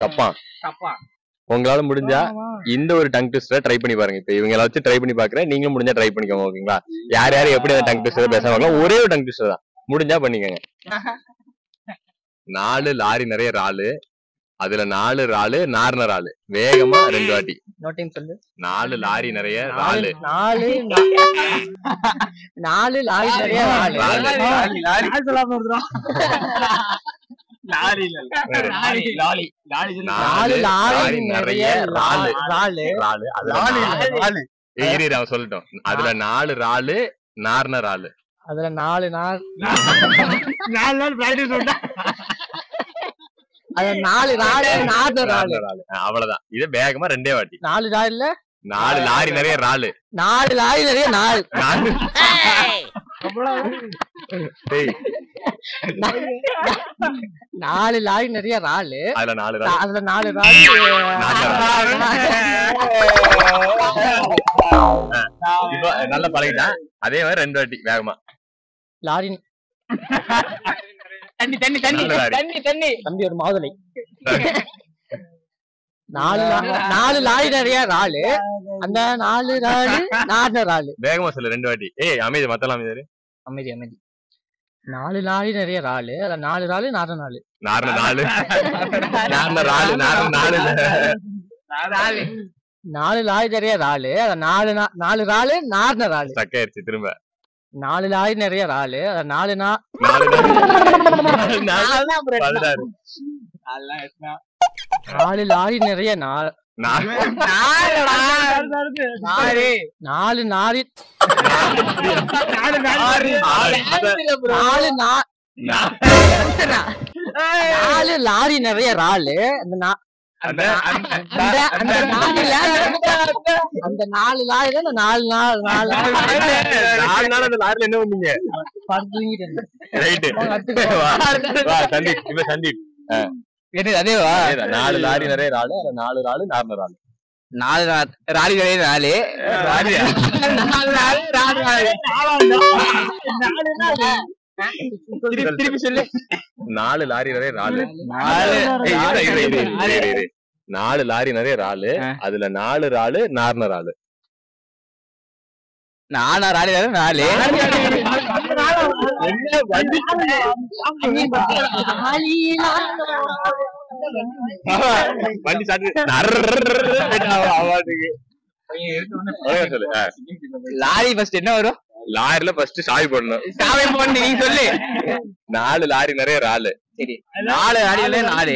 கப்பான். உங்களால முடிஞ்சா இந்த ஒரு டங் ட்விஸ்டர் ட்ரை பண்ணி பாருங்க. இப்ப இவங்கள வச்சு ட்ரை பண்ணி பாக்குறேன். நீங்களும் முடிஞ்சா ட்ரை பண்ணிக்கோங்க. ஓகேங்களா? யார் யாரு எப்படி அந்த டங் ட்விஸ்டர் பேசுவாங்க, ஒரே ஒரு டங் ட்விஸ்டர் தான், முடிஞ்சா பண்ணிக்கோங்க. 4 லாரி நிறைய ராலு, அதுல 4 ராலு நார்ன ராலு. வேகமா 2 வாட்டி. 4 லாரி நிறைய ராலு. 4 லாரி நிறைய ராலு. அவன் சொல்லட்டும். அதுல 4 ராலு நார்ன ராலு. அதுல 4 நாள் அவ்வளவுதான். இது வேகமா 2 வாட்டி. 4 ரால்ல 4 லாரி நிறைய ராலு. 4 லாரி நிறைய நாள். 4 லாரி நிறைய ராலு. அதுல 4 ராலு. நல்ல பழகிட்டான். அதே மாதிரி 2 வாட்டி வேகமா. லாரி தம்பி ஒரு மாதுளை. 4 லாரி நிறைய ராலு. அந்த 4 ராலு நார்ன ராலு. வேகமா சொல்லு 2 வாட்டி. அமைதி, மத்தலாம் அமைதி. 4 லாரி நிறைய ராலு. அத 4 ராலு நார்ன ராலு. 4 லாரி நிறைய ராலு. அத 4 ராலு நார்ன ராலு. சக்காயிருச்சு. திரும்ப 4 லாரி நிறைய ராலு. அத 4 லாரி நிறைய 4 லாரி நிறைய ராலு. அந்த 4 லாரில 4 நாள் அந்த லாரில என்ன பண்ணீங்க? சந்தீப் அதேவா? 4 லாரி நிறைய ராலு. 4 ராலு நார்ன ராலு. 4 ராலி நிறைய ராலு. திருப்பி சொல்லு. 4 லாரி நிறைய ராலு. 4 லாரி நிறைய ராலு. அதுல 4 ராலு நார்ன ராலு. 4 ராலி நிறைய 4 வண்டி சாட்டு. லாரி ஃபர்ஸ்ட் என்ன வரும்? லாரில ஃபர்ஸ்ட் சாவி போடணும். சாவி போடணும். நீ சொல்லு. 4 லாரி நிறைய ராலு. சரி, 4 லாரில 4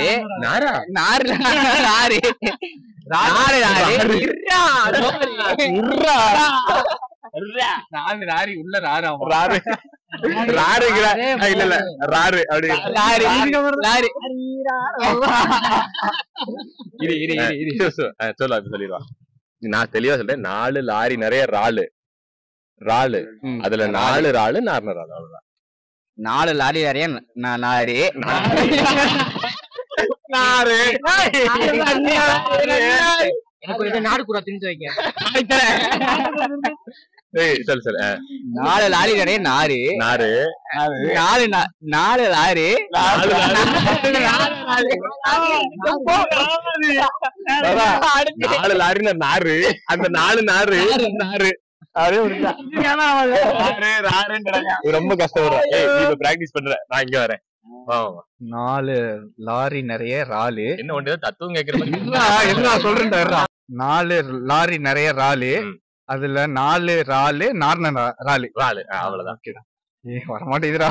லாரி உள்ள ராரு இல்ல ராரு அப்படி சொல்லு. அது சொல்லிடுவா. நான் தெளிவா சொல்றேன். 4 லாரி நிறைய ராலு. அதுல 4 ராலு நார்ன ராலு. அவ்வளவுதான். 4 லாரி நிறைய நாரி. நாடு கூட திணிச்சு வைக்க. 4 லாரி நிறைய நாரு. 4 லாரி 4 லாரின்னா நாரு. அந்த 4 நாரு ரொம்ப கஷ்டம். பிராக்டிஸ் பண்ற. நான் இங்க வரேன். 4 லாரி நிறைய ராலு. என்ன ஒன்று தத்துவம் கேட்கற என்ன சொல்றேன். 4 லாரி நிறைய ராலு. அதுல 4 ராலு நார்ன ராலு. அவ்வளவுதான். வரமாட்டேங்குதுடா.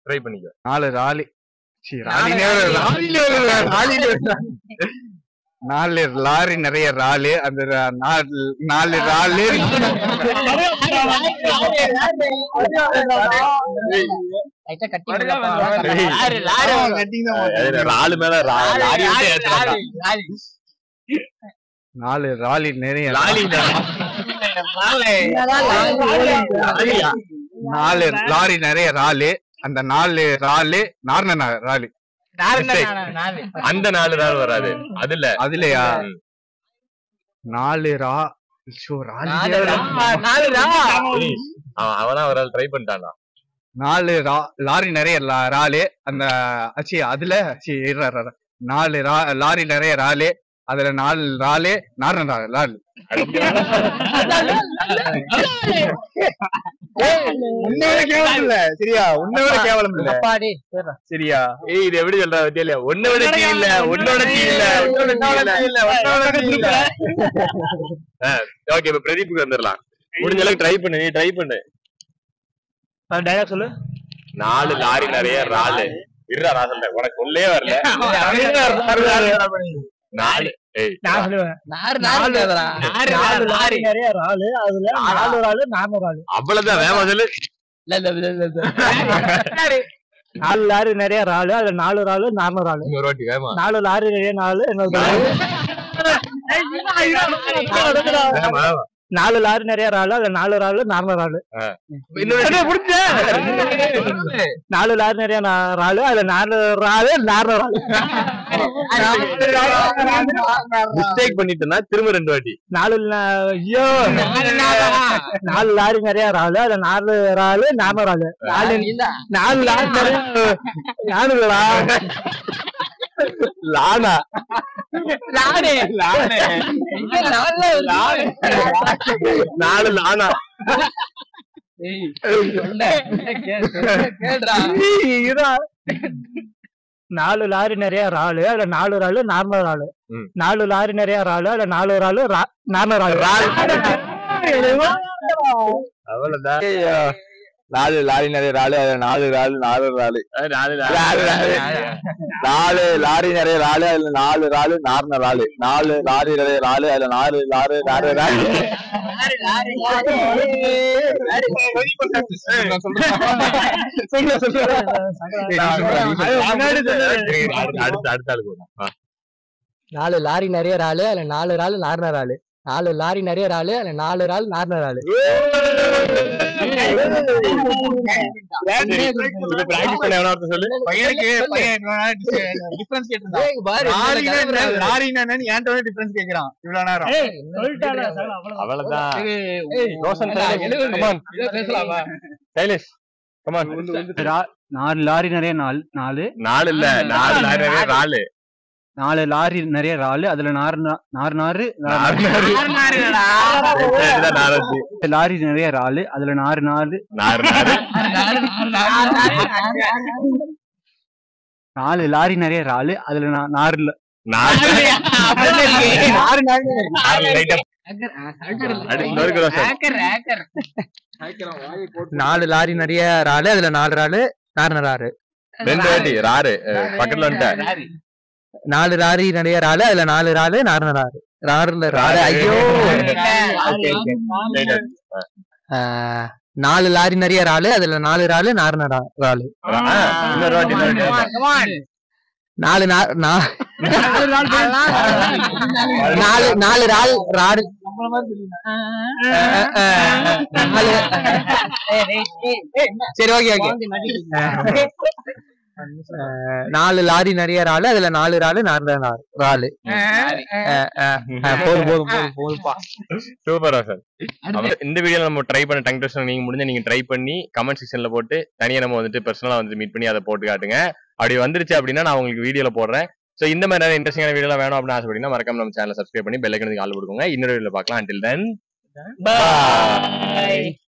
ட்ரை பண்ணிக்கோ. 4 ராலி 4 லாரி நிறைய ராலு. அந்த 4 ராலு ராலு மேல 4 ராலி நிறைய 4 லாரி நிறைய ராலு. அந்த 4 ராலு நார்ன ராலு. அந்த 4 ராலு வராது. அதுலயா 4 அவதான் ஒரு ஆள் ட்ரை பண்ணிட்டானா. 4 லாரி நிறைய ராலு அந்த அதுல 4 லாரி நிறைய ராலு அதுல 4 ராலு ராலு சரியா உன்னோட கேவலம் இல்ல சரியா இது எப்படி சொல்ற பத்தியா ஒன்னோட டீ இல்ல உன்னோட டீ இல்ல ஓகே இப்ப பிரதீப்புக்கு வந்துடலாம் முடிஞ்ச அளவுக்கு ட்ரை பண்ணு நீ ட்ரை பண்ணு டைலாக் சொல்லு 4 லாரி நிறைய ராலு இருடா நான் சொல்றேன் உனக்கு உள்ளே வரல 4 நான் சொல்லுவேன் 4 லாரி நிறைய ராலு அதுல 4 ராலு 4 ராலு அவ்வளவுதான் வேமா சொல்லு 4 லாரி நிறைய ராலு அதுல 4 ராலு 4 ராலு ஒரு வாட்டி வேமா 4 லாரி நிறைய 4 4 லாரி நிறைய ராலு அதுல 4 ராலு 4 ராலு 4 லாரி நிறைய ராலு அதுல 4 ராலு 4 ராலு மிஸ்டேக் பண்ணிட்டேன்னா திரும்ப 2 வாட்டி 4 லாரி நிறைய ராலு அதுல 4 ராலு 4 ராலு 4 லாரி நிறைய லானா லானே லானே 4 லானா நாலு லாரி நிறைய ராலு அதுல 4 ராலு நார்மல் ராலு 4 லாரி நிறைய ராலு அதுல 4 ராலு நார்மல் ராலு அவ்வளவுதான் 4 லாரி நிறைய ராலு அதுல 4 ராலு 4 ராலு 4 லாரி நிறைய ராலு அதுல 4 ராலு நார்மல் ராலு 4 லாரி நிறைய ராலு அதுல 4 லாரி 4 ராலு நாலு லாரி நிறைய ராலு அதுல 4 ராலு நார்மல் ராலு 4 லாரி நிறைய ராலு அதுல 4 ராலு நார்மல் ராலு நாலு லாரி நிறைய 4 இல்ல 4 லாரி நிறைய ராலு 4 லாரி நிறைய ராலு அதுல 4 லாரி நிறைய ராலு அதுல 4 லாரி நிறைய ராலு அதுல 4 லாரி நிறைய ராலு அதுல 4 ராலு 4 ராரு 2 வாட்டி ராரு பக்கத்துல வந்துட்ட 4 லாரி நிறைய ராலு அதுல 4 ராலு 4 ராரு ராரு ஐயோ 4 லாரி நிறைய ராலு அதுல 4 ராலு 4 ராலு 4 ராலு சரி ஓகே ஓகே 4 லாரி நிறைய ராலு அதுல 4 ராலு 4 ராலு போதும்பா சூப்பரா சார் இந்த வீடியோல நம்ம ட்ரை பண்ண டங் ட்விஸ்டர் நீங்க முடிஞ்ச நீங்க ட்ரை பண்ணி கமெண்ட் செக்ஷன்ல போட்டு தனியா நம்ம வந்துட்டு பர்சனலா வந்து மீட் பண்ணி அதை போட்டு காட்டுங்க அப்படி வந்துருச்சு அப்படின்னா நான் உங்களுக்கு வீடியோல போடுறேன் சோ இந்த மாதிரி நிறைய இன்ட்ரெஸ்டிங்கான வீடியோ வேணும் அப்படின்னு ஆசைப்பட்டீங்கன்னா மறக்காம நம்ம சேனலை சப்ஸ்கிரைப் பண்ணி பெல் ஐகானுக்கு ஆல் கொடுங்க இன்னொரு வீடியோல பார்க்கலாம் until then bye